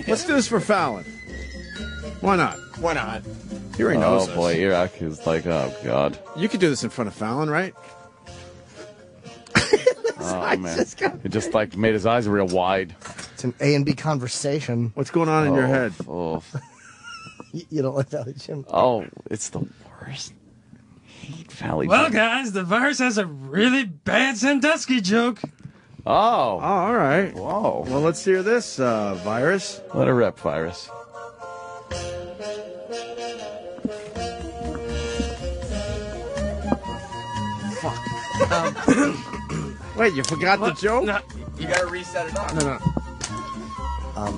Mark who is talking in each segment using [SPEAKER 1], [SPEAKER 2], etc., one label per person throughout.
[SPEAKER 1] Let's do this for Fallon. Why not?
[SPEAKER 2] Why not?
[SPEAKER 1] He already knows
[SPEAKER 3] Oh boy, Iraq is like, oh god.
[SPEAKER 1] You could do this in front of Fallon, right?
[SPEAKER 3] Oh man, he just like made his eyes real wide.
[SPEAKER 4] It's an A and B conversation.
[SPEAKER 1] What's going on in your head?
[SPEAKER 3] Oh,
[SPEAKER 4] You don't like that, Jim?
[SPEAKER 3] oh, it's the worst. Hate Valley.
[SPEAKER 5] Well, guys, the virus has a really bad Sandusky joke.
[SPEAKER 3] Oh,
[SPEAKER 1] all right.
[SPEAKER 3] Whoa.
[SPEAKER 1] Well, let's hear this, Virus.
[SPEAKER 3] Let her rip, Virus.
[SPEAKER 1] Wait, you forgot the joke?
[SPEAKER 5] No.
[SPEAKER 2] You gotta reset it up.
[SPEAKER 1] No.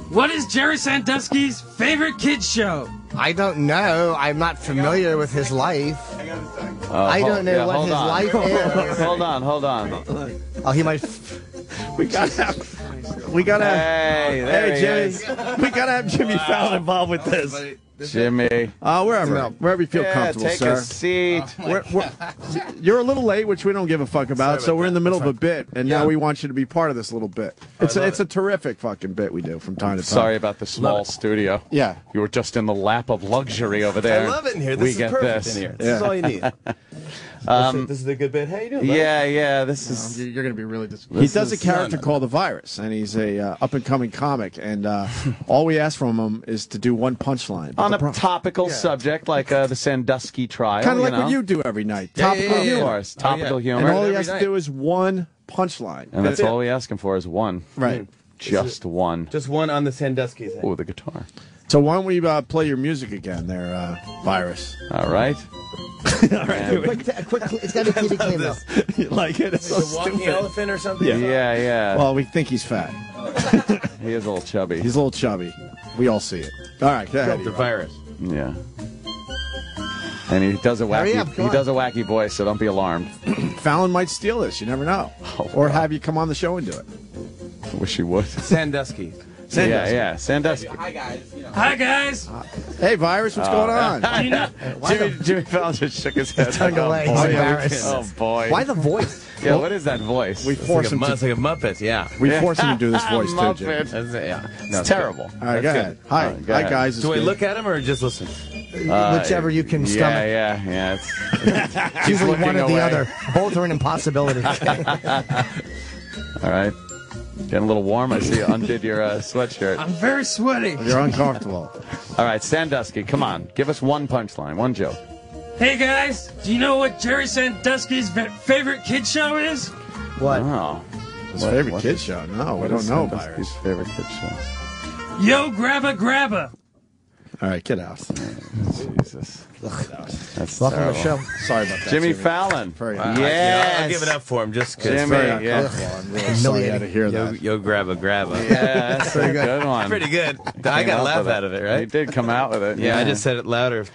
[SPEAKER 5] What is Jerry Sandusky's favorite kids show?
[SPEAKER 4] I don't know. I'm not familiar with his life. I don't know what his life is.
[SPEAKER 3] Hold on.
[SPEAKER 4] Oh, he might.
[SPEAKER 1] We gotta have.
[SPEAKER 3] Hey,
[SPEAKER 1] Jimmy. We gotta have Jimmy Fallon involved with this.
[SPEAKER 3] Jimmy.
[SPEAKER 1] Wherever you feel comfortable,
[SPEAKER 3] take
[SPEAKER 1] sir.
[SPEAKER 3] a seat.
[SPEAKER 1] You're a little late, which we don't give a fuck about. So we're in the middle of a bit, and now we want you to be part of this little bit. It's a terrific fucking bit we do from time to time.
[SPEAKER 3] Sorry about the small studio.
[SPEAKER 1] Yeah,
[SPEAKER 3] you were just in the lap of luxury over there.
[SPEAKER 2] I love it in here.
[SPEAKER 3] This
[SPEAKER 2] is perfect in here. This is all you need. This is a good bit. How you doing, bud?
[SPEAKER 3] Yeah. This is.
[SPEAKER 1] You're going to be really disappointed. He does a character called the Virus, and he's a up and coming comic. And all we ask from him is to do one punchline
[SPEAKER 3] On a topical subject like the Sandusky trial.
[SPEAKER 1] kind of like what you do every night. Topical
[SPEAKER 3] Of
[SPEAKER 1] humor.
[SPEAKER 3] course, topical humor.
[SPEAKER 1] And all he has to do is one punchline.
[SPEAKER 3] And that's all we ask him for is one.
[SPEAKER 1] Right.
[SPEAKER 3] Just one.
[SPEAKER 2] Just one on the Sandusky thing.
[SPEAKER 3] Oh, the guitar.
[SPEAKER 1] So why don't we play your music again there, Virus?
[SPEAKER 3] All right.
[SPEAKER 4] Quick, it's got to be TV clean though.
[SPEAKER 1] You like it? It's so
[SPEAKER 2] Is it walking
[SPEAKER 1] stupid.
[SPEAKER 2] elephant or something?
[SPEAKER 3] Yeah.
[SPEAKER 1] Well, we think he's fat.
[SPEAKER 3] He is a little chubby.
[SPEAKER 1] He's a little chubby. We all see it. All right, go ahead.
[SPEAKER 2] The virus.
[SPEAKER 3] Yeah. And he does a
[SPEAKER 4] Hurry
[SPEAKER 3] wacky.
[SPEAKER 4] up, come
[SPEAKER 3] He
[SPEAKER 4] on.
[SPEAKER 3] does a wacky voice, so don't be alarmed.
[SPEAKER 1] Fallon might steal this. You never know. Or have you come on the show and do it.
[SPEAKER 3] I wish he would.
[SPEAKER 2] Sandusky.
[SPEAKER 3] Yeah. Sandusky.
[SPEAKER 2] Hi, guys.
[SPEAKER 5] Hi, guys.
[SPEAKER 1] Hey, Virus, what's going on?
[SPEAKER 5] You know,
[SPEAKER 3] Jimmy Fallon just shook his head.
[SPEAKER 4] Tongue away. He's embarrassed.
[SPEAKER 3] Oh boy.
[SPEAKER 4] Why the voice?
[SPEAKER 3] Yeah. What is that voice?
[SPEAKER 1] We force him
[SPEAKER 2] It's
[SPEAKER 1] to.
[SPEAKER 2] like a Muppet, yeah.
[SPEAKER 1] We force him to do this voice too, Jim.
[SPEAKER 3] Muppet.
[SPEAKER 2] That's it, yeah. No,
[SPEAKER 3] It's terrible.
[SPEAKER 1] All right, go ahead. Hi,
[SPEAKER 3] go
[SPEAKER 1] hi,
[SPEAKER 3] ahead.
[SPEAKER 1] guys. It's
[SPEAKER 2] Do I
[SPEAKER 1] good.
[SPEAKER 2] look at him or just listen?
[SPEAKER 4] Whichever you can stomach.
[SPEAKER 3] Yeah.
[SPEAKER 4] It's usually one or the
[SPEAKER 3] away.
[SPEAKER 4] other. Both are an impossibility.
[SPEAKER 3] All right. Getting a little warm. I see you undid your sweatshirt.
[SPEAKER 5] I'm very sweaty.
[SPEAKER 1] You're uncomfortable.
[SPEAKER 3] All right, Sandusky, come on. Give us one punchline, one joke.
[SPEAKER 5] Hey, guys. Do you know what Jerry Sandusky's favorite kids show is?
[SPEAKER 4] What?
[SPEAKER 3] Oh.
[SPEAKER 1] His favorite kid show? No, we don't know, Virus.
[SPEAKER 3] Sandusky's favorite kid show.
[SPEAKER 5] Yo, grabba.
[SPEAKER 1] All right, get out.
[SPEAKER 3] Jesus. That's
[SPEAKER 4] Welcome to
[SPEAKER 3] terrible.
[SPEAKER 4] the show.
[SPEAKER 1] Sorry about that,
[SPEAKER 3] Jimmy Fallon.
[SPEAKER 1] Very
[SPEAKER 3] Yes.
[SPEAKER 2] I'll give it up for him just because.
[SPEAKER 3] Jimmy,
[SPEAKER 1] Very
[SPEAKER 3] yeah.
[SPEAKER 1] uncomfortable. I'm really sorry you had to hear that.
[SPEAKER 2] Yo, grabba.
[SPEAKER 3] Yeah, that's a good one.
[SPEAKER 2] Pretty good. I got a laugh out of it,
[SPEAKER 3] He
[SPEAKER 2] right?
[SPEAKER 3] did come out with it.
[SPEAKER 2] Yeah, I just said it louder.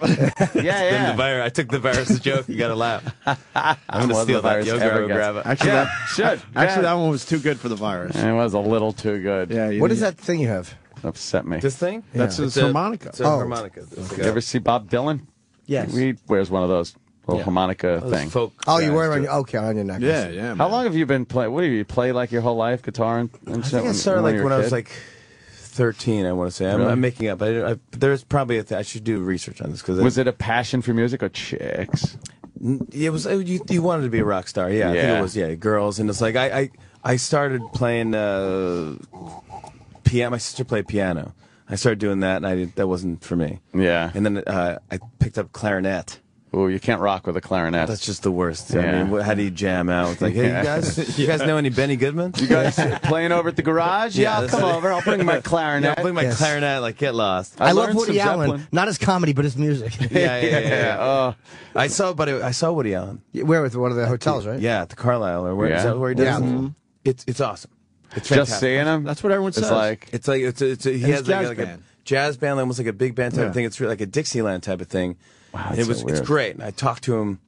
[SPEAKER 3] Yeah.
[SPEAKER 2] The virus. I took the virus joke. You got to laugh. I'm going to
[SPEAKER 3] Well,
[SPEAKER 2] steal
[SPEAKER 3] the
[SPEAKER 2] that.
[SPEAKER 3] virus
[SPEAKER 2] Yo,
[SPEAKER 3] ever
[SPEAKER 2] grabba.
[SPEAKER 3] gets-
[SPEAKER 1] Actually,
[SPEAKER 3] Yeah,
[SPEAKER 1] that,
[SPEAKER 3] should.
[SPEAKER 1] actually, that one was too good for the Virus.
[SPEAKER 3] It was a little too good.
[SPEAKER 1] Yeah.
[SPEAKER 4] What is that thing you have?
[SPEAKER 3] Upset me.
[SPEAKER 2] This thing?
[SPEAKER 1] That's
[SPEAKER 2] It's
[SPEAKER 1] his harmonica.
[SPEAKER 2] It's a harmonica. It's like
[SPEAKER 3] You ever see Bob Dylan?
[SPEAKER 4] Yes.
[SPEAKER 3] He wears one of those little harmonica thing.
[SPEAKER 2] folk
[SPEAKER 4] Oh, you
[SPEAKER 2] guys
[SPEAKER 4] wear it on
[SPEAKER 2] do
[SPEAKER 4] your, okay, on your neck.
[SPEAKER 1] Yeah, yeah.
[SPEAKER 3] How
[SPEAKER 1] man.
[SPEAKER 3] long have you been playing? What do you play like your whole life? Guitar and
[SPEAKER 2] I
[SPEAKER 3] shit?
[SPEAKER 2] think I started like
[SPEAKER 3] you were
[SPEAKER 2] when
[SPEAKER 3] a
[SPEAKER 2] I was
[SPEAKER 3] kid?
[SPEAKER 2] like 13, I want to say.
[SPEAKER 3] Really?
[SPEAKER 2] I'm making up. There's probably I should do research on this because
[SPEAKER 3] Was it a passion for music or chicks?
[SPEAKER 2] it was you wanted to be a rock star. Yeah, I think
[SPEAKER 3] Yeah.
[SPEAKER 2] it was girls, and it's like I started playing piano. My sister played piano. I started doing that, and that wasn't for me.
[SPEAKER 3] Yeah.
[SPEAKER 2] And then I picked up clarinet.
[SPEAKER 3] Oh, you can't rock with a clarinet.
[SPEAKER 2] That's just the worst.
[SPEAKER 3] Yeah.
[SPEAKER 2] I mean, how do you jam out? It's like, hey,
[SPEAKER 3] Yeah.
[SPEAKER 2] you guys know any Benny Goodman?
[SPEAKER 3] You guys playing over at the garage? Yeah, I'll
[SPEAKER 2] that's
[SPEAKER 3] come
[SPEAKER 2] it.
[SPEAKER 3] over. I'll bring my
[SPEAKER 2] Yeah,
[SPEAKER 3] clarinet.
[SPEAKER 2] I'll bring my
[SPEAKER 4] Yes.
[SPEAKER 2] clarinet. Like, get lost.
[SPEAKER 4] I love
[SPEAKER 3] learned
[SPEAKER 4] Woody
[SPEAKER 3] some
[SPEAKER 4] Allen.
[SPEAKER 3] Zeppelin.
[SPEAKER 4] Not his comedy, but his music.
[SPEAKER 2] Yeah.
[SPEAKER 3] Oh,
[SPEAKER 2] I saw Woody Allen.
[SPEAKER 4] Where with one of the hotels, right?
[SPEAKER 2] Yeah, at the Carlisle or where
[SPEAKER 3] Yeah.
[SPEAKER 2] is that where he does?
[SPEAKER 4] Yeah.
[SPEAKER 2] it?
[SPEAKER 4] Mhm.
[SPEAKER 2] It's awesome. It's
[SPEAKER 3] just
[SPEAKER 2] fantastic.
[SPEAKER 3] seeing him.
[SPEAKER 1] That's what everyone
[SPEAKER 3] It's
[SPEAKER 1] says.
[SPEAKER 3] like
[SPEAKER 2] It's like he
[SPEAKER 1] his
[SPEAKER 2] has like,
[SPEAKER 1] jazz
[SPEAKER 2] like
[SPEAKER 1] band.
[SPEAKER 2] a jazz band, almost like a big band type
[SPEAKER 1] Yeah.
[SPEAKER 2] of thing. It's really like a Dixieland type of thing.
[SPEAKER 3] Wow,
[SPEAKER 2] And
[SPEAKER 3] that's
[SPEAKER 2] it's
[SPEAKER 3] so weird.
[SPEAKER 2] great. And I talked to him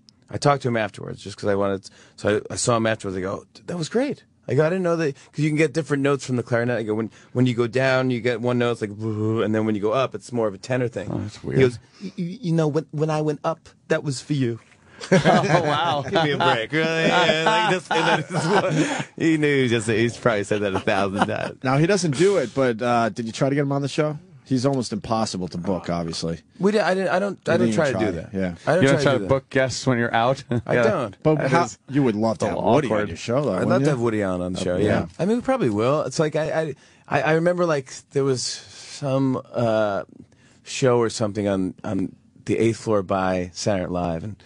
[SPEAKER 2] afterwards just because I wanted. So I saw him afterwards. I go, that was great. I didn't know that because you can get different notes from the clarinet. I go when you go down, you get one note, it's like, and then when you go up, it's more of a tenor thing.
[SPEAKER 3] Oh, that's weird.
[SPEAKER 2] He goes, you know, when I went up, that was for you.
[SPEAKER 3] Oh, wow.
[SPEAKER 2] Give me a break, really? Yeah, he knew. He's probably said that 1,000 times.
[SPEAKER 1] Now, he doesn't do it, but did you try to get him on the show? He's almost impossible to book, obviously.
[SPEAKER 2] I don't try to do that.
[SPEAKER 1] Yeah.
[SPEAKER 3] You don't try to book guests when you're out?
[SPEAKER 2] I don't.
[SPEAKER 1] But you would love to have Woody on your show, though.
[SPEAKER 2] I'd love to have Woody on the show, yeah. I mean, we probably will. It's like, I remember, like, there was some show or something on the 8th floor by Saturday Night Live, and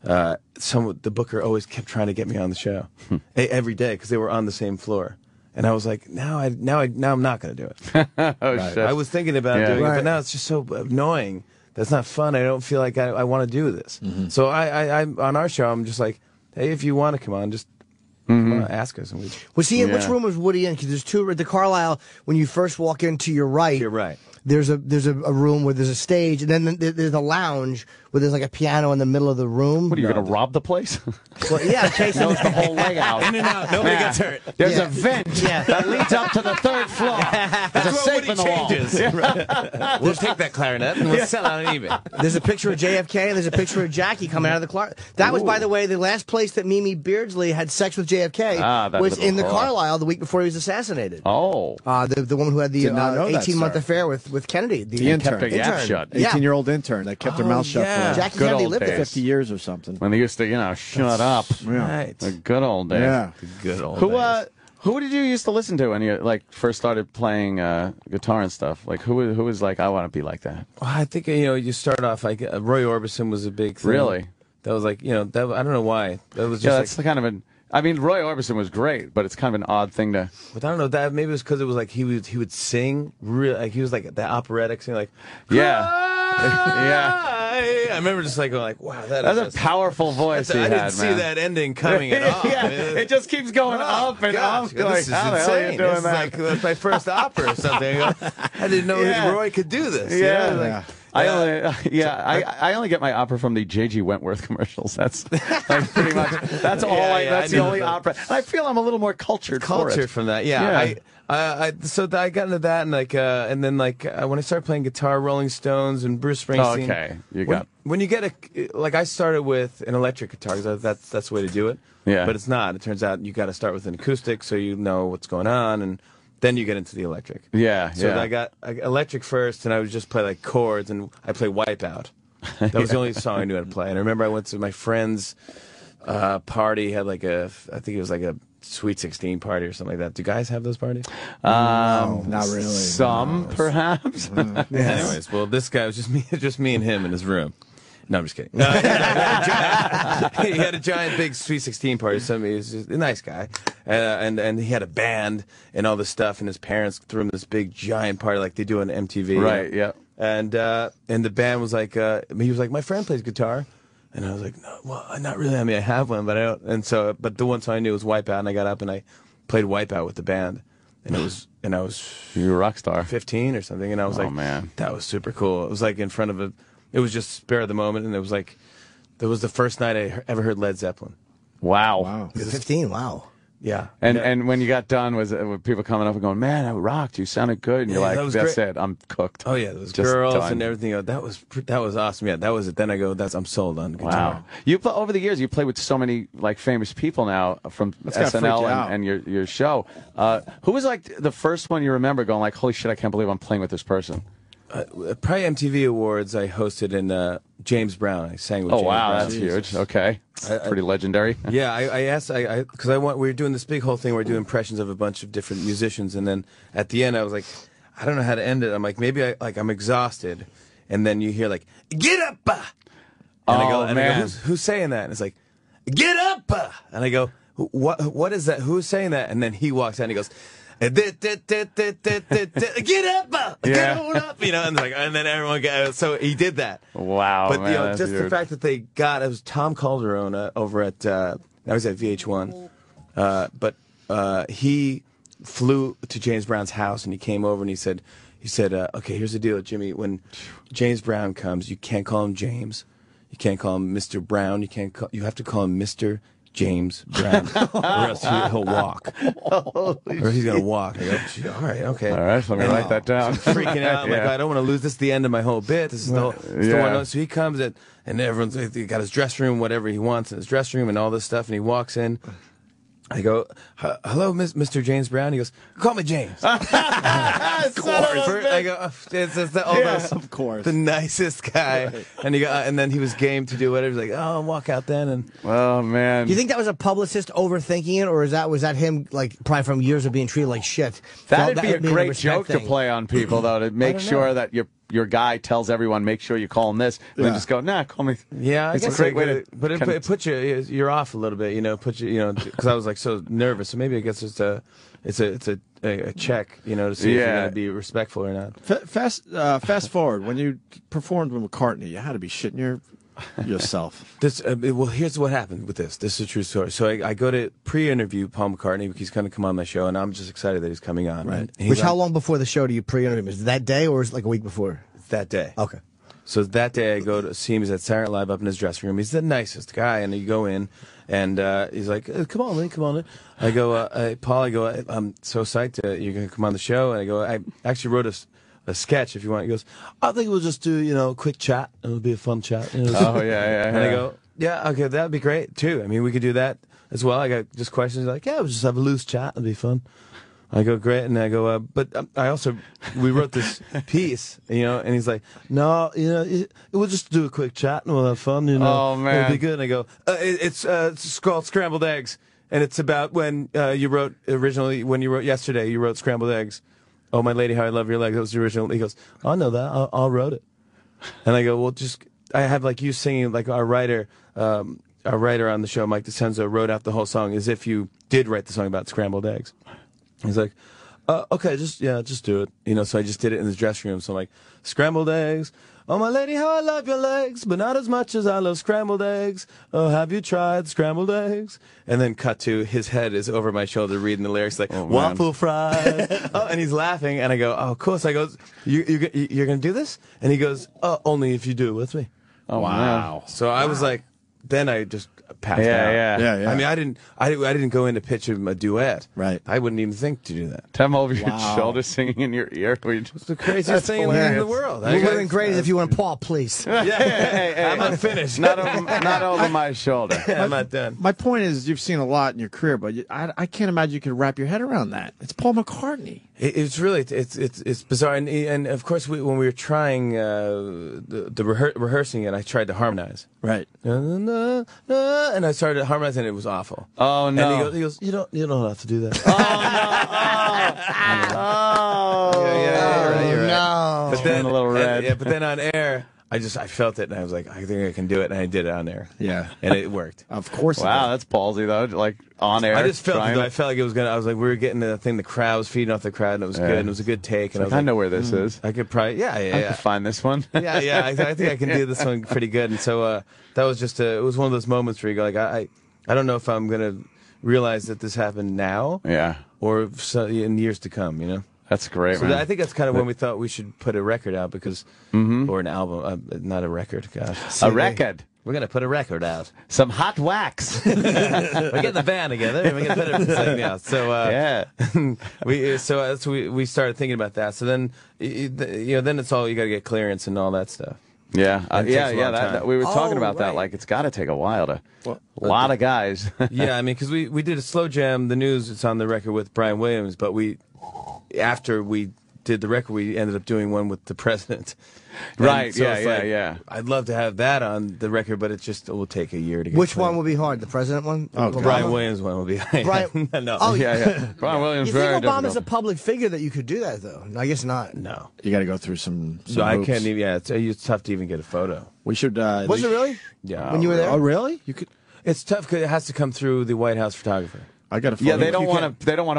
[SPEAKER 2] the booker always kept trying to get me on the show every day because they were on the same floor. And I was like, now I'm not going to do it.
[SPEAKER 3] Shit.
[SPEAKER 2] I was thinking about doing it, but now it's just so annoying. That's not fun. I don't feel like I want to do this. So I on our show, I'm just like, hey, if you want to come on, just come on, ask us. And
[SPEAKER 4] Was he in which room was Woody in? Because there's two. The Carlisle, when you first walk in to your right.
[SPEAKER 2] You're right.
[SPEAKER 4] There's a room where there's a stage, and then there's a lounge where there's like a piano in the middle of the room.
[SPEAKER 3] What are you going to rob the place?
[SPEAKER 4] Well, yeah, Jason.
[SPEAKER 3] Knows the whole layout.
[SPEAKER 2] In and out. Nobody gets hurt.
[SPEAKER 3] There's a vent that leads up to the 3rd floor. There's a safe in the wall.
[SPEAKER 2] We'll take that clarinet and we'll sell it on eBay.
[SPEAKER 4] There's a picture of JFK, and there's a picture of Jackie coming out of the clarinet. That was, by the way, the last place that Mimi Beardsley had sex with JFK was in the Carlisle the week before he was assassinated.
[SPEAKER 3] Oh.
[SPEAKER 4] The woman who had the 18-month affair with Kennedy.
[SPEAKER 1] The intern.
[SPEAKER 3] Kept her yap shut.
[SPEAKER 1] 18-year-old intern that kept her mouth shut for
[SPEAKER 4] Jackie
[SPEAKER 3] Good
[SPEAKER 4] Kennedy
[SPEAKER 3] old
[SPEAKER 4] lived
[SPEAKER 3] days.
[SPEAKER 4] there.
[SPEAKER 1] 50 years or something.
[SPEAKER 3] When they used to, shut up.
[SPEAKER 2] Right.
[SPEAKER 3] The good old days.
[SPEAKER 1] Yeah.
[SPEAKER 2] The good old days.
[SPEAKER 3] Who did you used to listen to when you first started playing guitar and stuff? Like who was like, I want to be like that?
[SPEAKER 2] Well, I think you start off like Roy Orbison was a big thing.
[SPEAKER 3] Really?
[SPEAKER 2] That was like I don't know why. That was just
[SPEAKER 3] that's the kind of an. I mean, Roy Orbison was great, but it's kind of an odd thing to.
[SPEAKER 2] But I don't know. That maybe it was because it was like he would sing real like he was like the operatic singer like
[SPEAKER 3] yeah.
[SPEAKER 2] I remember just like going like, wow,
[SPEAKER 3] that's a powerful voice he
[SPEAKER 2] I
[SPEAKER 3] had,
[SPEAKER 2] didn't see
[SPEAKER 3] man.
[SPEAKER 2] that ending coming at all.
[SPEAKER 3] Yeah, it just keeps going up and up.
[SPEAKER 2] This is
[SPEAKER 3] how the hell are you
[SPEAKER 2] insane.
[SPEAKER 3] doing
[SPEAKER 2] This is
[SPEAKER 3] that?
[SPEAKER 2] like my first opera or something. I didn't know Roy could do this.
[SPEAKER 3] Yeah. I only get my opera from the J.G. Wentworth commercials. That's like pretty much that's all. That's the only opera. And I feel I'm a little more cultured for it.
[SPEAKER 2] From that. Yeah. So I got into that and then when I started playing guitar, Rolling Stones and Bruce Springsteen.
[SPEAKER 3] Okay,
[SPEAKER 2] when you get I started with an electric guitar because that's the way to do it.
[SPEAKER 3] Yeah.
[SPEAKER 2] But it's not. It turns out you got to start with an acoustic so you know what's going on and. Then you get into the electric. So I got electric first, and I would just play like chords, and I play Wipeout. That was the only song I knew how to play. And I remember I went to my friend's party, had like I think it was like a Sweet 16 party or something like that. Do guys have those parties?
[SPEAKER 1] No, not really.
[SPEAKER 3] Some, perhaps.
[SPEAKER 2] Anyways, well, this guy was just me and him in his room. No, I'm just kidding. He had a giant, big Sweet 16 party. So he was just a nice guy, and he had a band and all this stuff. And his parents threw him this big, giant party like they do on MTV.
[SPEAKER 3] Right. Yeah.
[SPEAKER 2] And the band was like, he was like, my friend plays guitar, and I was like, no, well, not really. I mean, I have one, but I don't. And so, but the one song I knew was Wipeout, and I got up and I played Wipeout with the band, and I was
[SPEAKER 3] you were a rock star,
[SPEAKER 2] 15 or something, and I was like,
[SPEAKER 3] man,
[SPEAKER 2] that was super cool. It was like in front of it was just spare of the moment, and it was like, that was the first night I ever heard Led Zeppelin.
[SPEAKER 3] Wow.
[SPEAKER 4] 15, wow.
[SPEAKER 2] Yeah.
[SPEAKER 3] And when you got done, were people coming up and going, man, that rocked, you sounded good, and you're like, that's it, I'm cooked.
[SPEAKER 2] Oh yeah, those
[SPEAKER 3] Just
[SPEAKER 2] girls
[SPEAKER 3] done.
[SPEAKER 2] and everything. That was awesome. Yeah, that was it. Then I go, I'm sold on guitar.
[SPEAKER 3] Wow. Over the years, you played with so many like famous people now from SNL and your show. Who was like the first one you remember going like, holy shit, I can't believe I'm playing with this person?
[SPEAKER 2] Probably MTV Awards I hosted in James Brown. I sang with James Brown.
[SPEAKER 3] That's huge. Okay. Pretty legendary.
[SPEAKER 2] Yeah, I asked, because we were doing this big whole thing. We are doing impressions of a bunch of different musicians, and then at the end I was like, I don't know how to end it. I'm like, maybe I'm exhausted, and then you hear like, get up, and I go, who's saying that? And it's like, get up, and I go, what is that? Who's saying that? And then he walks out and he goes, get up, get on up, and then everyone got. So he did that.
[SPEAKER 3] Wow,
[SPEAKER 2] but
[SPEAKER 3] man,
[SPEAKER 2] just the fact that they got it was Tom Calderone over at I was at VH1, but he flew to James Brown's house and he came over and he said, okay, here's the deal, Jimmy. When James Brown comes, you can't call him James, you can't call him Mr. Brown, you have to call him Mr. James Brown, or else he'll walk. Or he's going to walk. I go, all right, okay.
[SPEAKER 3] All right, let me write that down.
[SPEAKER 2] So I'm freaking out. I'm like, I don't want to lose this. The end of my whole bit. This is the one. So he comes in, and everyone's he got his dressing room, whatever he wants in his dressing room, and all this stuff. And he walks in. I go, hello, Mr. James Brown. He goes, call me James. Of course. I go, of course, the nicest guy. Right. And then he was game to do whatever. He's like, oh, I'll walk out then. And
[SPEAKER 3] oh man,
[SPEAKER 4] do you think that was a publicist overthinking it, or was that him like probably from years of being treated like shit?
[SPEAKER 3] That'd be a great joke to play on people though, to make sure that your guy tells everyone, make sure you call him this, and then just go, nah, call me.
[SPEAKER 2] Yeah,
[SPEAKER 3] it's a great way to.
[SPEAKER 2] But it puts you're off a little bit, because I was like so nervous. So maybe I guess it's a check, to see if you're going to be respectful or not.
[SPEAKER 1] Fast forward, when you performed with McCartney, you had to be shitting yourself.
[SPEAKER 2] Well, here's what happened with this. This is a true story. So I go to pre-interview Paul McCartney. He's going to come on my show, and I'm just excited that he's coming on. Right.
[SPEAKER 4] How long before the show do you pre-interview him? Is it that day, or is it like a week before?
[SPEAKER 2] It's that day.
[SPEAKER 4] Okay.
[SPEAKER 2] So that day I go to see him. He's at Saturday Night Live up in his dressing room. He's the nicest guy, and you go in, and he's like, "Come on, man, come on." I go, Paul. I'm so psyched you're going to come on the show. And I go, I actually wrote a sketch if you want. He goes, I think we'll just do a quick chat. It'll be a fun chat.
[SPEAKER 3] Oh yeah.
[SPEAKER 2] And I go, yeah, okay, that'd be great too. I mean, we could do that as well. I got just questions like, yeah, we'll just have a loose chat. It'll be fun. I go, great. And I go, but we wrote this piece, and he's like, no, we'll just do a quick chat and we'll have fun,
[SPEAKER 3] Oh, man.
[SPEAKER 2] It'll be good. And I go, it's called Scrambled Eggs. And it's about when you wrote yesterday, you wrote Scrambled Eggs. Oh, my lady, how I love your legs. That was the original. He goes, I know that. I wrote it. And I go, well, I have like you singing, like our writer on the show, Mike DeCenzo, wrote out the whole song as if you did write the song about scrambled eggs. He's like, okay, just do it. So I just did it in his dressing room. So I'm like, scrambled eggs. Oh, my lady, how I love your legs, but not as much as I love scrambled eggs. Oh, have you tried scrambled eggs? And then cut to his head is over my shoulder reading the lyrics like, waffle fries. And he's laughing. And I go, oh, of course. I go, you're going to do this? And he goes, only if you do it with me.
[SPEAKER 3] Oh, wow.
[SPEAKER 2] So I was like, then I just passed out.
[SPEAKER 3] Yeah.
[SPEAKER 2] I mean, I didn't go in to pitch him a duet.
[SPEAKER 1] Right.
[SPEAKER 2] I wouldn't even think to do that.
[SPEAKER 3] Have him over your shoulder singing in your ear.
[SPEAKER 2] It's the craziest thing in the world.
[SPEAKER 4] We're going great if you want Paul, please.
[SPEAKER 3] Hey,
[SPEAKER 2] I'm unfinished.
[SPEAKER 3] Not over my shoulder.
[SPEAKER 2] I'm not done.
[SPEAKER 1] My point is, you've seen a lot in your career, but I can't imagine you could wrap your head around that. It's Paul McCartney.
[SPEAKER 2] It's really it's bizarre, and of course when we were trying rehearsing it, I tried to harmonize.
[SPEAKER 1] Right.
[SPEAKER 2] And I started harmonizing, and it was awful.
[SPEAKER 3] Oh no!
[SPEAKER 2] And he goes, you don't have to do that.
[SPEAKER 4] You're right.
[SPEAKER 3] No.
[SPEAKER 2] But then
[SPEAKER 3] a little red.
[SPEAKER 2] But then on air, I felt it, and I was like, I think I can do it, and I did it on air.
[SPEAKER 1] Yeah.
[SPEAKER 2] And it worked.
[SPEAKER 1] Of course.
[SPEAKER 3] Wow, that's ballsy though. Like on air.
[SPEAKER 2] I just felt it. I felt like it was gonna. I was like, we were getting the thing. The crowd was feeding off the crowd, and it was good. And it was a good take. And
[SPEAKER 3] I know where this is.
[SPEAKER 2] I could probably,
[SPEAKER 3] I could find this one.
[SPEAKER 2] yeah. I think I can do this one pretty good. And so that was just it was one of those moments where you go like, I don't know if I'm gonna realize that this happened now.
[SPEAKER 3] Yeah.
[SPEAKER 2] Or in years to come.
[SPEAKER 3] That's great,
[SPEAKER 2] so
[SPEAKER 3] man.
[SPEAKER 2] I think that's kind of when we thought we should put a record out or an album, not a record. Gosh,
[SPEAKER 3] a record.
[SPEAKER 2] We're gonna put a record out.
[SPEAKER 3] Some hot wax.
[SPEAKER 2] We're getting the band together. We're gonna put something out. So we started thinking about that. So then then it's all you got to get clearance and all that stuff.
[SPEAKER 3] Yeah, we were talking about that. Like, it's got to take a while to. A lot of guys.
[SPEAKER 2] Yeah, I mean, because we did a slow jam. The news. It's on the record with Brian Williams, but after we did the record, we ended up doing one with the president.
[SPEAKER 3] Right.
[SPEAKER 2] So
[SPEAKER 3] yeah.
[SPEAKER 2] I'd love to have that on the record, but it will take a year to get.
[SPEAKER 4] Which one will be hard? The president one?
[SPEAKER 1] Oh,
[SPEAKER 2] Brian Williams one will be.
[SPEAKER 4] Brian.
[SPEAKER 2] No.
[SPEAKER 4] Oh
[SPEAKER 3] yeah. Brian Williams.
[SPEAKER 4] You think Obama's a public figure that you could do that though? I guess not.
[SPEAKER 2] No.
[SPEAKER 1] You got to go through some
[SPEAKER 2] So I
[SPEAKER 1] hoops.
[SPEAKER 2] can't even. Yeah, it's tough to even get a photo.
[SPEAKER 1] We should.
[SPEAKER 4] Was it really?
[SPEAKER 2] Yeah.
[SPEAKER 4] When you were there?
[SPEAKER 1] Oh, really? You could.
[SPEAKER 2] It's tough because it has to come through the White House photographer.
[SPEAKER 1] I got a photo.
[SPEAKER 3] Yeah, they don't want a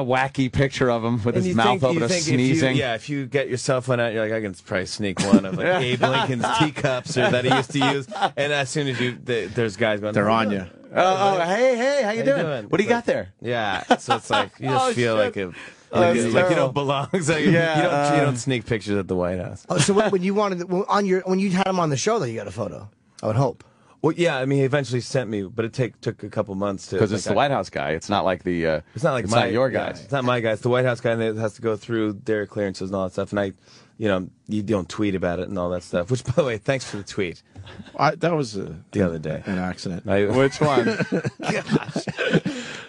[SPEAKER 3] wacky picture of him with his mouth open, sneezing.
[SPEAKER 2] If you get your cell phone out, you're like, I can probably sneak one of like Abe Lincoln's teacups or that he used to use. And as soon as there's guys going,
[SPEAKER 1] they're on you.
[SPEAKER 3] Hey, how you doing? What do you got there?
[SPEAKER 2] Yeah, so it's like you just feel like you don't belong. So you don't sneak pictures at the White House.
[SPEAKER 4] Oh, so when you had him on the show, though, you got a photo. I would hope.
[SPEAKER 2] Well, yeah, I mean, he eventually sent me, but it took a couple months to.
[SPEAKER 3] Because it's the White House guy. It's not like the.
[SPEAKER 2] It's not like
[SPEAKER 3] it's not your guy.
[SPEAKER 2] Yeah, it's not my guy. It's the White House guy, and it has to go through their clearances and all that stuff. And you don't tweet about it and all that stuff. Which, by the way, thanks for the tweet.
[SPEAKER 1] That was
[SPEAKER 2] the other day
[SPEAKER 1] an accident.
[SPEAKER 3] Which one?
[SPEAKER 2] Gosh.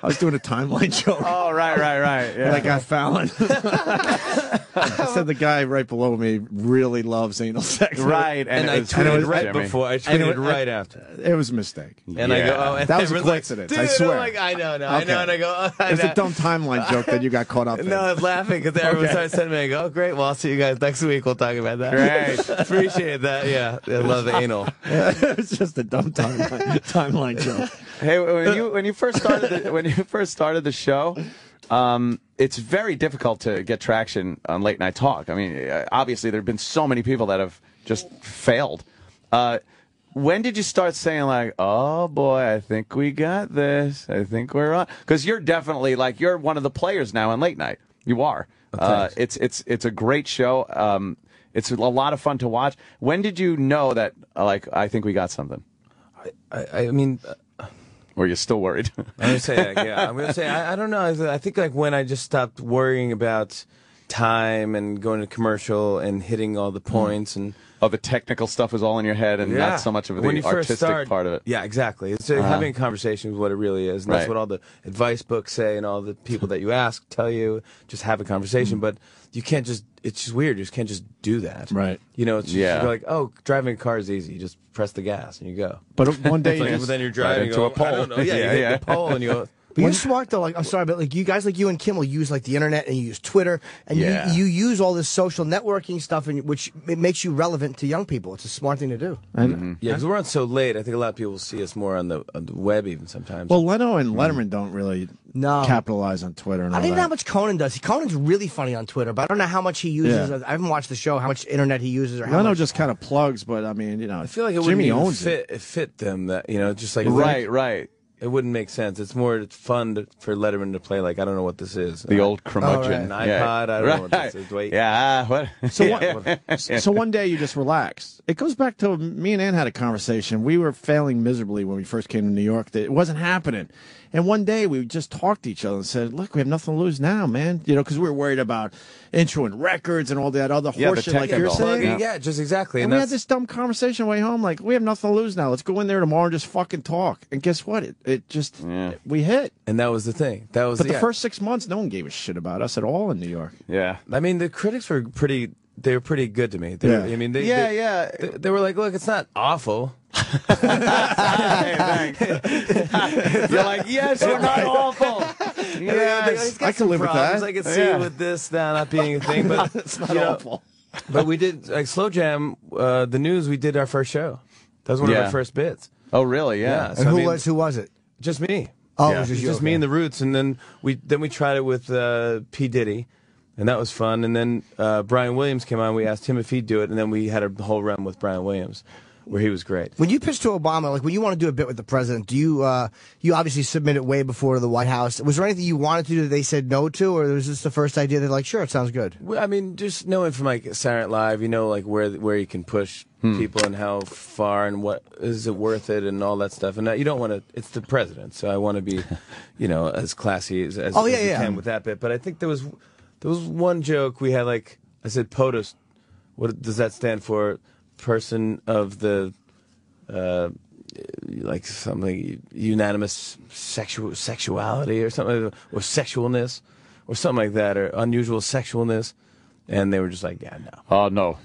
[SPEAKER 1] I was doing a timeline joke.
[SPEAKER 3] Oh, right. Yeah.
[SPEAKER 1] And I got Fallon. I said the guy right below me really loves anal sex.
[SPEAKER 3] Right.
[SPEAKER 2] And I tweeted right before. I tweeted right after.
[SPEAKER 1] It was a mistake.
[SPEAKER 2] And I go, oh, and
[SPEAKER 1] that was a
[SPEAKER 2] like,
[SPEAKER 1] coincidence.
[SPEAKER 2] dude,
[SPEAKER 1] I swear.
[SPEAKER 2] I know. And I go, oh, I
[SPEAKER 1] It's
[SPEAKER 2] know.
[SPEAKER 1] a dumb timeline joke that you got caught up in.
[SPEAKER 2] No, I was laughing because everyone started sending me. I go, oh, great. Well, I'll see you guys next week. We'll talk about that.
[SPEAKER 3] Great.
[SPEAKER 2] Appreciate that. Yeah. I love anal.
[SPEAKER 1] It's just a dumb timeline joke.
[SPEAKER 3] Hey, when you first started the show, it's very difficult to get traction on late night talk. I mean, obviously there have been so many people that have just failed. When did you start saying like, "Oh boy, I think we got this. I think we're on"? Because you're definitely like you're one of the players now in late night. You are. It's a great show. It's a lot of fun to watch. When did you know that? Like, I think we got something.
[SPEAKER 2] I mean.
[SPEAKER 3] Or you're still worried?
[SPEAKER 2] I'm gonna say, yeah. I'm gonna say, I don't know. I think like when I just stopped worrying about time and going to commercial and hitting all the points and
[SPEAKER 3] the technical stuff was all in your head and not so much of the artistic part of it.
[SPEAKER 2] Yeah, exactly. It's having a conversation is what it really is, and that's what all the advice books say and all the people that you ask tell you. Just have a conversation, but you can't just. It's just weird. You just can't just do that.
[SPEAKER 1] Right.
[SPEAKER 2] You know, it's just you're like, oh, driving a car is easy. You just press the gas and you go.
[SPEAKER 1] But one day,
[SPEAKER 2] like, then you're driving
[SPEAKER 3] into a pole.
[SPEAKER 2] I don't know. Yeah, you hit the pole and you go.
[SPEAKER 4] But you're smart though. Like, I'm sorry, but like you guys, like you and Kim, will use like the internet and you use Twitter and you use all this social networking stuff, and which it makes you relevant to young people. It's a smart thing to do.
[SPEAKER 1] And,
[SPEAKER 2] Yeah, because we're on so late. I think a lot of people see us more on the web even sometimes.
[SPEAKER 1] well, Leno and Letterman don't really capitalize on Twitter. And
[SPEAKER 4] I
[SPEAKER 1] all
[SPEAKER 4] don't even
[SPEAKER 1] that.
[SPEAKER 4] know how much Conan does. Conan's really funny on Twitter, but I don't know how much he uses.
[SPEAKER 1] Yeah.
[SPEAKER 4] I haven't watched the show. How much internet he uses, or how
[SPEAKER 1] Leno
[SPEAKER 4] much.
[SPEAKER 1] just kind of plugs, but I mean,
[SPEAKER 2] I feel like it
[SPEAKER 1] Jimmy
[SPEAKER 2] wouldn't
[SPEAKER 1] owns
[SPEAKER 2] even fit them. That just like
[SPEAKER 3] Right.
[SPEAKER 2] It wouldn't make sense. It's more fun for Letterman to play like I don't know what this is.
[SPEAKER 3] The old curmudgeon.
[SPEAKER 2] An iPod. I don't know what this is. Wait.
[SPEAKER 3] Yeah. What?
[SPEAKER 1] So one day you just relax. It goes back to me and Ann had a conversation. We were failing miserably when we first came to New York. It wasn't happening. And one day we just talked to each other and said, look, we have nothing to lose now, man. Because we were worried about introing records and all that other horseshit like you're saying.
[SPEAKER 2] Yeah, just exactly.
[SPEAKER 1] And we had this dumb conversation way home, like, we have nothing to lose now. Let's go in there tomorrow and just fucking talk. And guess what? We hit.
[SPEAKER 2] And that was the thing.
[SPEAKER 1] But the first 6 months, no one gave a shit about us at all in New York.
[SPEAKER 3] Yeah.
[SPEAKER 2] I mean, the critics were pretty good to me. I mean, they were like, look, it's not awful.
[SPEAKER 3] You're like, yes, we're not awful.
[SPEAKER 1] Yes, I can live with that.
[SPEAKER 2] I can see with this not being a thing, but
[SPEAKER 1] it's not awful.
[SPEAKER 2] But we did like Slow Jam, the news. We did our first show. That was one of our first bits.
[SPEAKER 3] Oh, really? Yeah.
[SPEAKER 4] And who was it?
[SPEAKER 2] Just me.
[SPEAKER 4] Oh,
[SPEAKER 2] yeah.
[SPEAKER 4] it was
[SPEAKER 2] just me and the Roots, and then we tried it with P Diddy. And that was fun. And then Brian Williams came on. We asked him if he'd do it. And then we had a whole run with Brian Williams where he was great.
[SPEAKER 4] When you pitched to Obama, like when you want to do a bit with the president, do you you obviously submit it way before the White House. Was there anything you wanted to do that they said no to? Or was this the first idea they're like, sure, it sounds good?
[SPEAKER 2] Well, I mean, just knowing from like Saturday Night Live, like where you can push people and how far and what is it worth it and all that stuff. And you don't want to, it's the president. So I want to be, as classy as we can with that bit. But I think there was one joke we had, like, I said POTUS. What does that stand for? Person of the, like something, unanimous sexuality or something, or sexualness, or something like that, or unusual sexualness. And they were just like, yeah, no.
[SPEAKER 3] Oh, no.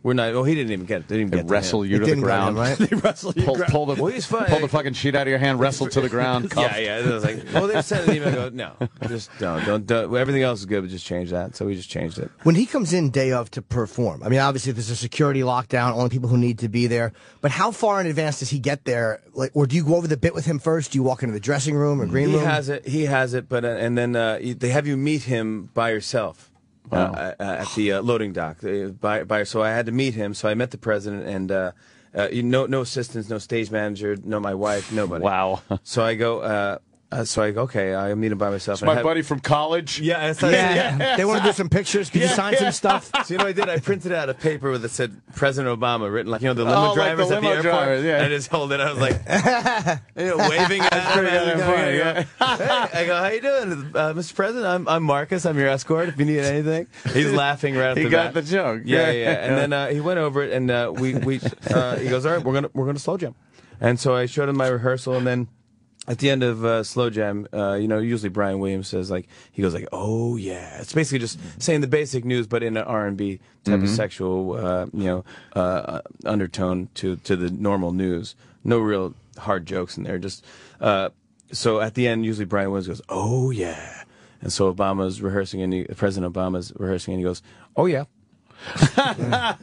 [SPEAKER 2] We're not. Well, he didn't even get it. They didn't even
[SPEAKER 3] wrestle you to the ground,
[SPEAKER 4] right?
[SPEAKER 1] They wrestle you.
[SPEAKER 3] Pull the fucking sheet out of your hand, wrestle to the ground.
[SPEAKER 2] Yeah. It was like, well, they sent an email. Go, no, just don't. Everything else is good, but just change that. So we just changed it.
[SPEAKER 4] When he comes in day of to perform, I mean, obviously there's a security lockdown, only people who need to be there. But how far in advance does he get there? Like, or do you go over the bit with him first? Do you walk into the dressing room or green room?
[SPEAKER 2] He has it, but and then they have you meet him by yourself. At the loading dock. So I had to meet him. So I met the president, and no assistants, no stage manager, no my wife, nobody.
[SPEAKER 3] Wow.
[SPEAKER 2] So I go, so I go, okay, I meet him by myself.
[SPEAKER 3] It's my buddy from college.
[SPEAKER 2] Yeah,
[SPEAKER 4] They want to do some pictures. Could you sign some stuff?
[SPEAKER 2] So you know what I did? I printed out a paper that said President Obama written like, you know, the limo
[SPEAKER 3] like the
[SPEAKER 2] drivers at the
[SPEAKER 3] limo
[SPEAKER 2] airport.
[SPEAKER 3] drivers, yeah.
[SPEAKER 2] And I just held it. I was like, waving at him. Hey, I go, how you doing, Mr. President? I'm Marcus. I'm your escort. If you need anything, he's laughing right after
[SPEAKER 3] He got the joke.
[SPEAKER 2] Yeah. And then he went over it, and he goes, all right, we're gonna slow jam. And so I showed him my rehearsal, and then at the end of Slow Jam, usually Brian Williams says he goes like, "Oh yeah," it's basically just saying the basic news, but in an R&B type of sexual, undertone to the normal news. No real hard jokes in there. Just so at the end, usually Brian Williams goes, "Oh yeah," and so Obama's rehearsing, and President Obama's rehearsing, and he goes, "Oh yeah." Come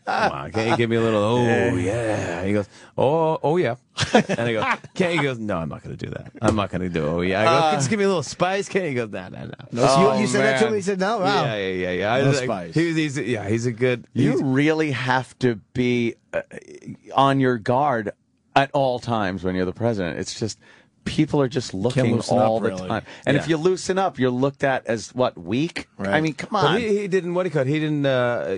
[SPEAKER 2] on, can't you give me a little, oh yeah? He goes, oh yeah. And I go, can't you? He goes, no, I'm not going to do that. I'm not going to do oh yeah. I go, just give me a little spice, can't you? He goes, no.
[SPEAKER 4] So you said that to him, he said no? Wow.
[SPEAKER 2] Yeah.
[SPEAKER 1] No spice.
[SPEAKER 2] He's a good...
[SPEAKER 3] You really have to be on your guard at all times when you're the president. It's just... People are just looking
[SPEAKER 1] loosen
[SPEAKER 3] all
[SPEAKER 1] up,
[SPEAKER 3] the
[SPEAKER 1] really.
[SPEAKER 3] time. And if you loosen up, you're looked at as, what, weak?
[SPEAKER 1] Right.
[SPEAKER 3] I mean, come
[SPEAKER 2] But
[SPEAKER 3] on.
[SPEAKER 2] he didn't, what he cut, he didn't,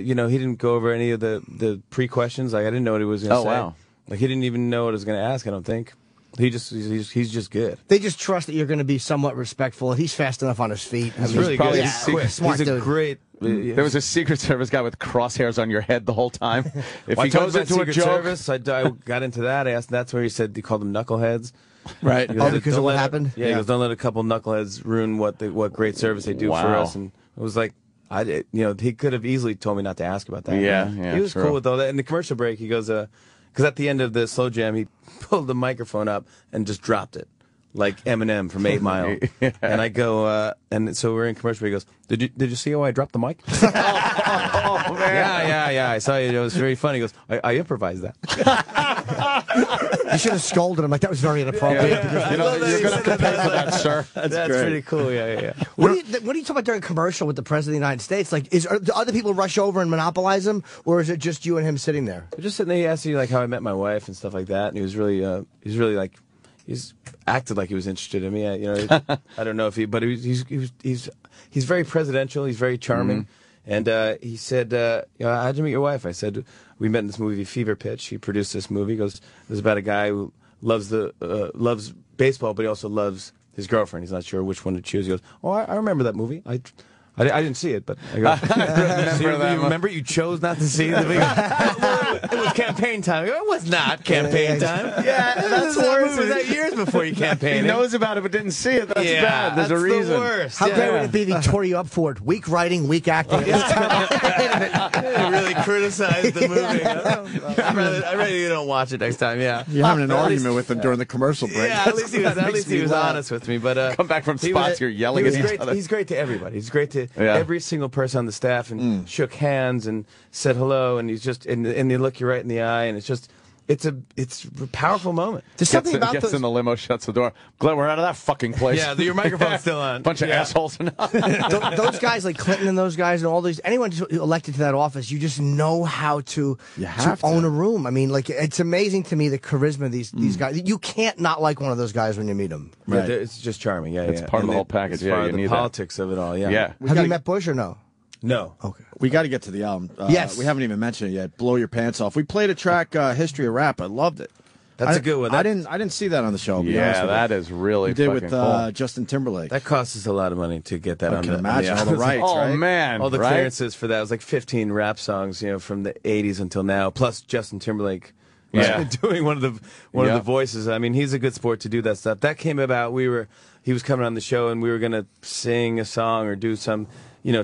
[SPEAKER 2] he didn't go over any of the pre-questions. Like, I didn't know what he was going to say.
[SPEAKER 3] Wow.
[SPEAKER 2] Like, he didn't even know what I was going to ask, I don't think. He's just good.
[SPEAKER 4] They just trust that you're going to be somewhat respectful, and he's fast enough on his feet.
[SPEAKER 2] He's really good.
[SPEAKER 4] Yeah,
[SPEAKER 2] He's quick.
[SPEAKER 4] smart
[SPEAKER 2] He's a
[SPEAKER 4] dude.
[SPEAKER 2] great...
[SPEAKER 3] There was a Secret Service guy with crosshairs on your head the whole time. If
[SPEAKER 2] Well,
[SPEAKER 3] he goes into a
[SPEAKER 2] Secret
[SPEAKER 3] joke,
[SPEAKER 2] Service, I got into that. I asked, that's where he said he called them knuckleheads.
[SPEAKER 1] Right.
[SPEAKER 2] He goes,
[SPEAKER 4] because of
[SPEAKER 2] "Don't
[SPEAKER 4] what
[SPEAKER 2] let-
[SPEAKER 4] happened?
[SPEAKER 2] Yeah, he goes, don't let a couple knuckleheads ruin what great service they do for
[SPEAKER 3] Wow.
[SPEAKER 2] us. And it was like, he could have easily told me not to ask about that.
[SPEAKER 3] Yeah,
[SPEAKER 2] He was
[SPEAKER 3] true.
[SPEAKER 2] cool with all that. In the commercial break, he goes, because at the end of the Slow Jam, he pulled the microphone up and just dropped it. Like Eminem from 8 Mile. And I go, and so we're in commercial break. He goes, did you see how I dropped the mic?
[SPEAKER 3] oh, man.
[SPEAKER 2] Yeah. I saw you. It was very funny. He goes, I improvised that.
[SPEAKER 4] You should have scolded him. Like, that was very inappropriate.
[SPEAKER 3] You know, you're going to have to pay for that, sir.
[SPEAKER 2] That's
[SPEAKER 1] great.
[SPEAKER 2] pretty cool. Yeah.
[SPEAKER 4] What do you talk about during a commercial with the President of the United States? Like, do other people rush over and monopolize him, or is it just you and him sitting there?
[SPEAKER 2] We're just sitting there. He asked me like how I met my wife and stuff like that, and he was really like, he's acted like he was interested in me. I don't know if but he's very presidential. He's very charming, and he said, how'd you meet your wife? I said, we met in this movie Fever Pitch. He produced this movie. He goes, it's about a guy who loves baseball, but he also loves his girlfriend. He's not sure which one to choose. He goes, I remember that movie. I didn't see it, but I go, remember you chose not to see the movie? It was campaign time. It was not campaign time.
[SPEAKER 3] Yeah, that's worse.
[SPEAKER 2] It was that years before you
[SPEAKER 3] He
[SPEAKER 2] campaigned.
[SPEAKER 3] knood about it but didn't see it. That's
[SPEAKER 2] Yeah,
[SPEAKER 3] bad. There's
[SPEAKER 2] that's
[SPEAKER 3] a reason.
[SPEAKER 2] the worst.
[SPEAKER 4] How
[SPEAKER 2] Yeah.
[SPEAKER 4] great would it be if he tore you up for it? Weak writing, weak acting.
[SPEAKER 2] They really criticized the movie. I'd rather you don't watch it next time. Yeah.
[SPEAKER 1] You're having an argument with him during the commercial break.
[SPEAKER 2] Yeah, at least he was honest with me. But
[SPEAKER 3] Come back from
[SPEAKER 2] he
[SPEAKER 3] spots,
[SPEAKER 2] was-
[SPEAKER 3] you're yelling
[SPEAKER 2] he was
[SPEAKER 3] at each
[SPEAKER 2] great.
[SPEAKER 3] other.
[SPEAKER 2] He's great to everybody. He's great to
[SPEAKER 3] Yeah.
[SPEAKER 2] every single person on the staff, and shook hands and said hello, and he's just and they look you right in the eye, and it's a powerful moment.
[SPEAKER 4] There's something about
[SPEAKER 3] Gets
[SPEAKER 4] those.
[SPEAKER 3] in the limo, shuts the door. Glad we're out of that fucking place.
[SPEAKER 2] Yeah, your microphone's still on.
[SPEAKER 3] Bunch of assholes.
[SPEAKER 4] Those guys like Clinton and those guys and all these anyone just elected to that office, you just know how to own a room. I mean, like, it's amazing to me the charisma of these guys. You can't not like one of those guys when you meet them.
[SPEAKER 2] Right. It's just charming. Yeah,
[SPEAKER 3] It's
[SPEAKER 2] yeah.
[SPEAKER 3] part of
[SPEAKER 2] And
[SPEAKER 3] the whole package.
[SPEAKER 2] It's
[SPEAKER 3] Yeah,
[SPEAKER 2] part
[SPEAKER 3] you
[SPEAKER 2] of
[SPEAKER 3] need
[SPEAKER 2] the
[SPEAKER 3] that.
[SPEAKER 2] politics of it all. Yeah.
[SPEAKER 3] Yeah.
[SPEAKER 4] Have you met Bush or no?
[SPEAKER 2] No.
[SPEAKER 4] Okay.
[SPEAKER 1] We got to get to the album.
[SPEAKER 4] Yes.
[SPEAKER 1] We haven't even mentioned it yet. Blow Your Pants Off. We played a track, History of Rap. I loved it.
[SPEAKER 2] That's a good one.
[SPEAKER 1] I didn't see that on the show. to be honest
[SPEAKER 3] Yeah,
[SPEAKER 1] with you.
[SPEAKER 3] that is really
[SPEAKER 1] We did
[SPEAKER 3] fucking
[SPEAKER 1] with
[SPEAKER 3] cool.
[SPEAKER 1] Justin Timberlake.
[SPEAKER 2] That cost us a lot of money to get that
[SPEAKER 1] I
[SPEAKER 2] on
[SPEAKER 1] can
[SPEAKER 2] the
[SPEAKER 1] imagine all the rights,
[SPEAKER 3] Oh,
[SPEAKER 1] right?
[SPEAKER 3] man.
[SPEAKER 2] all the
[SPEAKER 3] right?
[SPEAKER 2] clearances for that. It was like 15 rap songs, from the 80s until now, plus Justin Timberlake.
[SPEAKER 3] Yeah.
[SPEAKER 2] Doing one of the voices. I mean, he's a good sport to do that stuff. That came about. He was coming on the show, and we were gonna sing a song or do some,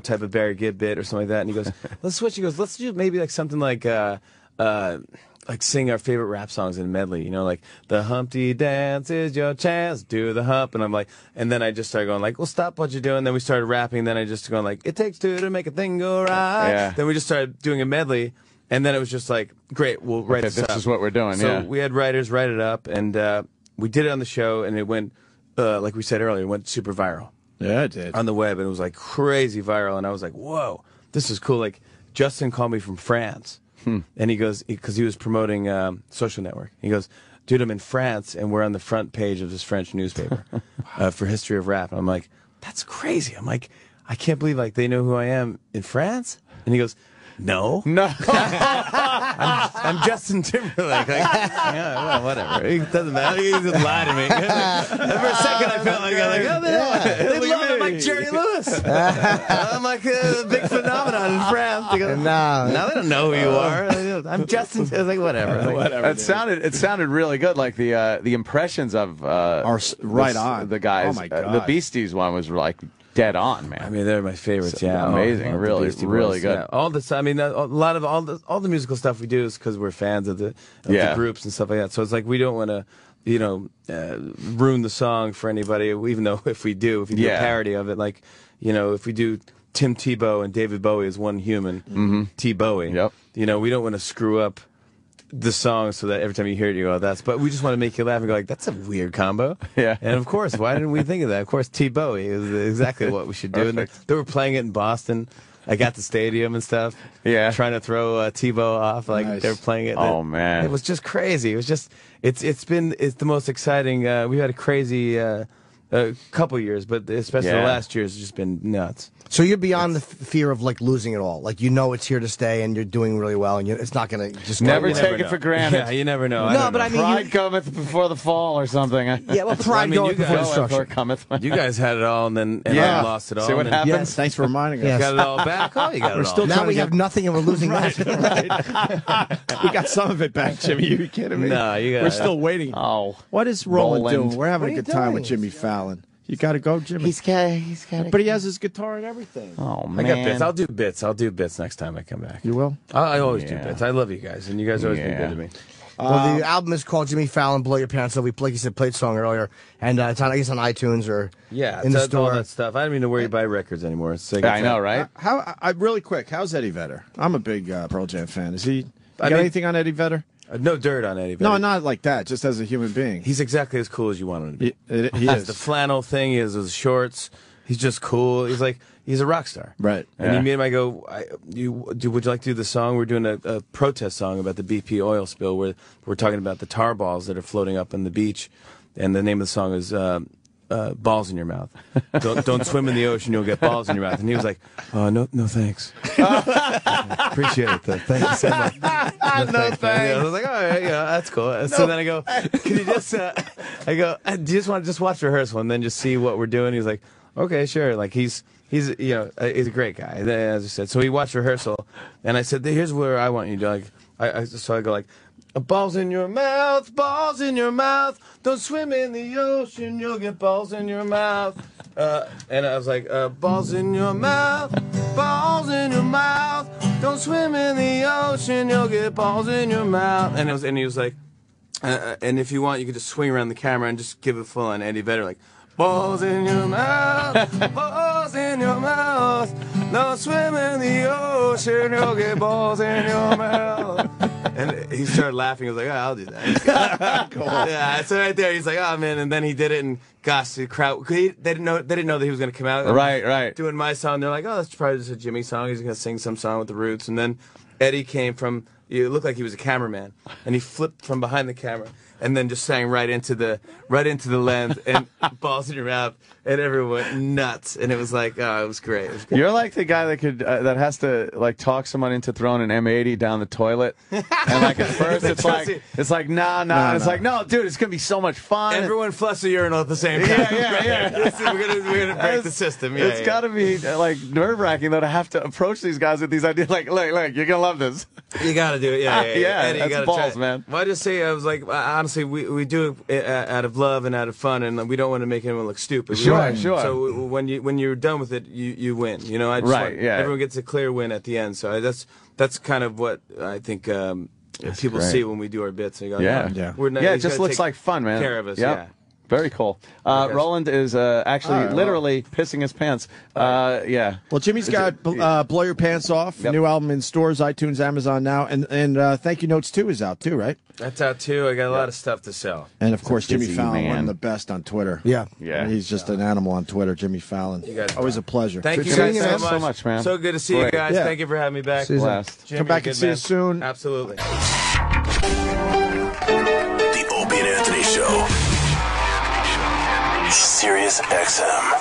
[SPEAKER 2] type of Barry Gibb bit or something like that. And he goes, "Let's switch." He goes, "Let's do maybe like something like sing our favorite rap songs in a medley. Like the Humpty Dance is your chance, do the hump." And I'm like, and then I just started going like, "Well, stop what you're doing." Then we started rapping. Then I just going like, "It takes two to make a thing go right."
[SPEAKER 3] Yeah.
[SPEAKER 2] Then we just started doing a medley. And then it was just like, great, we'll write
[SPEAKER 3] Okay,
[SPEAKER 2] this
[SPEAKER 3] this
[SPEAKER 2] up.
[SPEAKER 3] is what we're doing,
[SPEAKER 2] So
[SPEAKER 3] yeah.
[SPEAKER 2] we had writers write it up, and we did it on the show, and it went, like we said earlier, it went super viral
[SPEAKER 1] Yeah, it did.
[SPEAKER 2] on the web, and it was like crazy viral, and I was like, whoa, this is cool. Like, Justin called me from France, and he goes, because he was promoting Social Network. He goes, dude, I'm in France, and we're on the front page of this French newspaper for History of Rap. And I'm like, that's crazy. I'm like, I can't believe like they know who I am in France. And he goes, no. I'm Justin Timberlake. Like, yeah, well, whatever. It doesn't matter. He just lied to me. For a second, I felt like, they love him like Jerry Lewis. I'm like a big phenomenon in France. They go, now they don't know who you are. I'm Justin. I was like, whatever. Like,
[SPEAKER 3] whatever. It sounded really good. Like the impressions of
[SPEAKER 1] are right on
[SPEAKER 3] the guys.
[SPEAKER 1] Oh my God.
[SPEAKER 3] The Beasties one was like dead on, man.
[SPEAKER 2] I mean, they're my favorites. Yeah,
[SPEAKER 3] amazing, really, really good.
[SPEAKER 2] Yeah. All this, I mean, a lot of all the musical stuff we do is because we're fans of the groups and stuff like that. So it's like we don't want to, ruin the song for anybody. Even though if we do a parody of it, like, if we do Tim Tebow and David Bowie as one human, T Bowie.
[SPEAKER 3] Yep.
[SPEAKER 2] We don't want to screw up the song so that every time you hear it you go, but we just want to make you laugh and go like, that's a weird combo.
[SPEAKER 3] Yeah.
[SPEAKER 2] And of course, why didn't we think of that? Of course, T Bowie is exactly what we should do. And they were playing it in Boston. I got the stadium and stuff.
[SPEAKER 3] Yeah.
[SPEAKER 2] Trying to throw Tebow off. Like
[SPEAKER 1] Nice.
[SPEAKER 2] they were playing it.
[SPEAKER 3] Oh, man.
[SPEAKER 2] It was just crazy. It was just, it's the most exciting. We had a crazy couple years, but especially the last year has just been nuts.
[SPEAKER 4] So you're beyond the fear of like losing it all. Like it's here to stay, and you're doing really well, and it's not going to just
[SPEAKER 3] Never
[SPEAKER 4] go away.
[SPEAKER 3] take it for granted.
[SPEAKER 2] Yeah, you never know.
[SPEAKER 4] No, but I mean,
[SPEAKER 3] Pride cometh before the fall or something.
[SPEAKER 4] Yeah, well, pride
[SPEAKER 2] you
[SPEAKER 4] goeth before
[SPEAKER 2] guys-
[SPEAKER 4] destruction.
[SPEAKER 3] cometh.
[SPEAKER 2] You guys had it all, and then
[SPEAKER 3] Yeah.
[SPEAKER 2] lost it all.
[SPEAKER 3] See what
[SPEAKER 2] and then-
[SPEAKER 3] happens?
[SPEAKER 1] Yes, thanks for reminding us.
[SPEAKER 4] Yes.
[SPEAKER 2] Got it all back. Oh, you got it all.
[SPEAKER 1] still
[SPEAKER 4] Now
[SPEAKER 1] trying
[SPEAKER 4] we
[SPEAKER 1] to
[SPEAKER 4] have
[SPEAKER 1] get-
[SPEAKER 4] nothing, and we're losing that.
[SPEAKER 1] We got some of it back, Jimmy. You kidding me?
[SPEAKER 2] No, you got
[SPEAKER 1] We're
[SPEAKER 2] it.
[SPEAKER 1] still waiting.
[SPEAKER 3] Oh.
[SPEAKER 1] What is Roland
[SPEAKER 3] Roland.
[SPEAKER 1] doing? We're having
[SPEAKER 4] What
[SPEAKER 1] a
[SPEAKER 4] are
[SPEAKER 1] good
[SPEAKER 4] you
[SPEAKER 1] time
[SPEAKER 4] doing?
[SPEAKER 1] with Jimmy Fallon. You got to go, Jimmy.
[SPEAKER 4] He's got.
[SPEAKER 1] But he has his guitar and everything.
[SPEAKER 3] Oh,
[SPEAKER 2] I
[SPEAKER 3] man.
[SPEAKER 2] got bits. I'll do bits. I'll do bits next time I come back.
[SPEAKER 1] You will?
[SPEAKER 2] I always do
[SPEAKER 3] Yeah.
[SPEAKER 2] bits. I love you guys, and you guys always been
[SPEAKER 3] Yeah.
[SPEAKER 2] good to me.
[SPEAKER 4] Well, the album is called Jimmy Fallon, Blow Your Pants Off. We, like you said, played the song earlier, and it's on, I guess, on iTunes or
[SPEAKER 2] Yeah,
[SPEAKER 4] in the
[SPEAKER 2] it's all
[SPEAKER 4] store.
[SPEAKER 2] that stuff. I don't even know where you buy records anymore. It's like,
[SPEAKER 3] I know, right?
[SPEAKER 1] Really quick, how's Eddie Vedder? I'm a big Pearl Jam fan. Is he? You
[SPEAKER 2] I
[SPEAKER 1] got
[SPEAKER 2] mean-
[SPEAKER 1] anything on Eddie Vedder?
[SPEAKER 2] No dirt on Eddie.
[SPEAKER 1] No,
[SPEAKER 2] Vedder.
[SPEAKER 1] not like that. Just as a human being.
[SPEAKER 2] He's exactly as cool as you want him to be.
[SPEAKER 1] He
[SPEAKER 2] He has
[SPEAKER 1] is.
[SPEAKER 2] the flannel thing. He has those shorts. He's just cool. He's a rock star.
[SPEAKER 1] Right.
[SPEAKER 2] And
[SPEAKER 3] Yeah.
[SPEAKER 2] you meet him, I go, would you like to do the song? We're doing a protest song about the BP oil spill where we're talking about the tar balls that are floating up on the beach. And the name of the song is Balls in Your Mouth. Don't swim in the ocean, you'll get balls in your mouth. And he was like, no thanks. Appreciate it, though. Thank you so much. No thanks. I was like, all right, that's cool. So then I go, can you just, do you just want to just watch rehearsal and then just see what we're doing? He's like, okay, sure. Like he's he's a great guy, as I said. So he watched rehearsal, and I said, here's where I want you to, like, so I go like, balls in your mouth, don't swim in the ocean, you'll get balls in your mouth. And I was like, balls in your mouth, don't swim in the ocean, you'll get balls in your mouth. And he was like, and if you want, you could just swing around the camera and just give it full on Eddie Vedder, like, balls in your mouth, don't swim in the ocean, you'll get balls in your mouth. And he started laughing. I was like, I'll do that. Cool. Yeah, so right there, he's like, oh man, and then he did it, and gosh, the crowd, they didn't know that he was going to come out.
[SPEAKER 3] Right.
[SPEAKER 2] Doing my song, they're like, oh, that's probably just a Jimmy song. He's going to sing some song with the Roots. And then Eddie came from, it looked like he was a cameraman, and he flipped from behind the camera, and then just sang right into the lens, and balls in your mouth, and everyone went nuts. And it was like, oh, it was great.
[SPEAKER 3] You're like the guy that could that has to like talk someone into throwing an M80 down the toilet, and like at first it's like nah, and it's like, no, dude, it's gonna be so much fun.
[SPEAKER 2] Everyone flush the urinal at the same time.
[SPEAKER 3] Yeah.
[SPEAKER 2] We're gonna break the system. Yeah,
[SPEAKER 3] It's got to be like nerve-wracking though to have to approach these guys with these ideas. Like, look, you're gonna love this.
[SPEAKER 2] You gotta do it. Yeah. Eddie,
[SPEAKER 3] that's
[SPEAKER 2] you gotta
[SPEAKER 3] balls,
[SPEAKER 2] try it.
[SPEAKER 3] man.
[SPEAKER 2] Well, I just say, I was like, honestly, we do it out of love and out of fun, and we don't want to make anyone look stupid.
[SPEAKER 3] Sure.
[SPEAKER 2] So when you're done with it, you win. You know, I just
[SPEAKER 3] Right,
[SPEAKER 2] want,
[SPEAKER 3] yeah.
[SPEAKER 2] everyone gets a clear win at the end. So that's kind of what I think people
[SPEAKER 3] great.
[SPEAKER 2] see when we do our bits. And go,
[SPEAKER 3] Yeah.
[SPEAKER 2] "Oh, we're not,
[SPEAKER 3] Yeah, it
[SPEAKER 2] he's
[SPEAKER 3] just
[SPEAKER 2] gotta
[SPEAKER 3] looks
[SPEAKER 2] take
[SPEAKER 3] like fun, man.
[SPEAKER 2] Care of us.
[SPEAKER 3] Yep.
[SPEAKER 2] Yeah.
[SPEAKER 3] Very cool.
[SPEAKER 2] Okay.
[SPEAKER 3] Roland is actually
[SPEAKER 1] right,
[SPEAKER 3] literally pissing his pants. Yeah.
[SPEAKER 1] Well, Jimmy's got Blow Your Pants Off,
[SPEAKER 3] Yep.
[SPEAKER 1] new album in stores, iTunes, Amazon now, and Thank You Notes 2 is out too, right?
[SPEAKER 2] That's out too. I got a lot of stuff to sell.
[SPEAKER 1] And of course, Jimmy
[SPEAKER 3] busy
[SPEAKER 1] Fallon, one
[SPEAKER 3] man.
[SPEAKER 1] of the best on Twitter.
[SPEAKER 4] Yeah.
[SPEAKER 1] He's just an animal on Twitter, Jimmy Fallon.
[SPEAKER 2] You guys
[SPEAKER 1] Always a pleasure.
[SPEAKER 2] Thank you
[SPEAKER 3] Thank
[SPEAKER 2] guys
[SPEAKER 3] you
[SPEAKER 2] so
[SPEAKER 3] so
[SPEAKER 2] much.
[SPEAKER 3] much, man.
[SPEAKER 2] So good to see you
[SPEAKER 3] Great.
[SPEAKER 2] guys.
[SPEAKER 1] Yeah.
[SPEAKER 2] Thank you for having me back.
[SPEAKER 3] Blast.
[SPEAKER 2] Jimmy,
[SPEAKER 1] Come back
[SPEAKER 2] you're
[SPEAKER 1] and
[SPEAKER 2] a
[SPEAKER 1] see
[SPEAKER 2] good
[SPEAKER 1] us soon.
[SPEAKER 2] Absolutely.
[SPEAKER 6] The Opie and Sirius XM.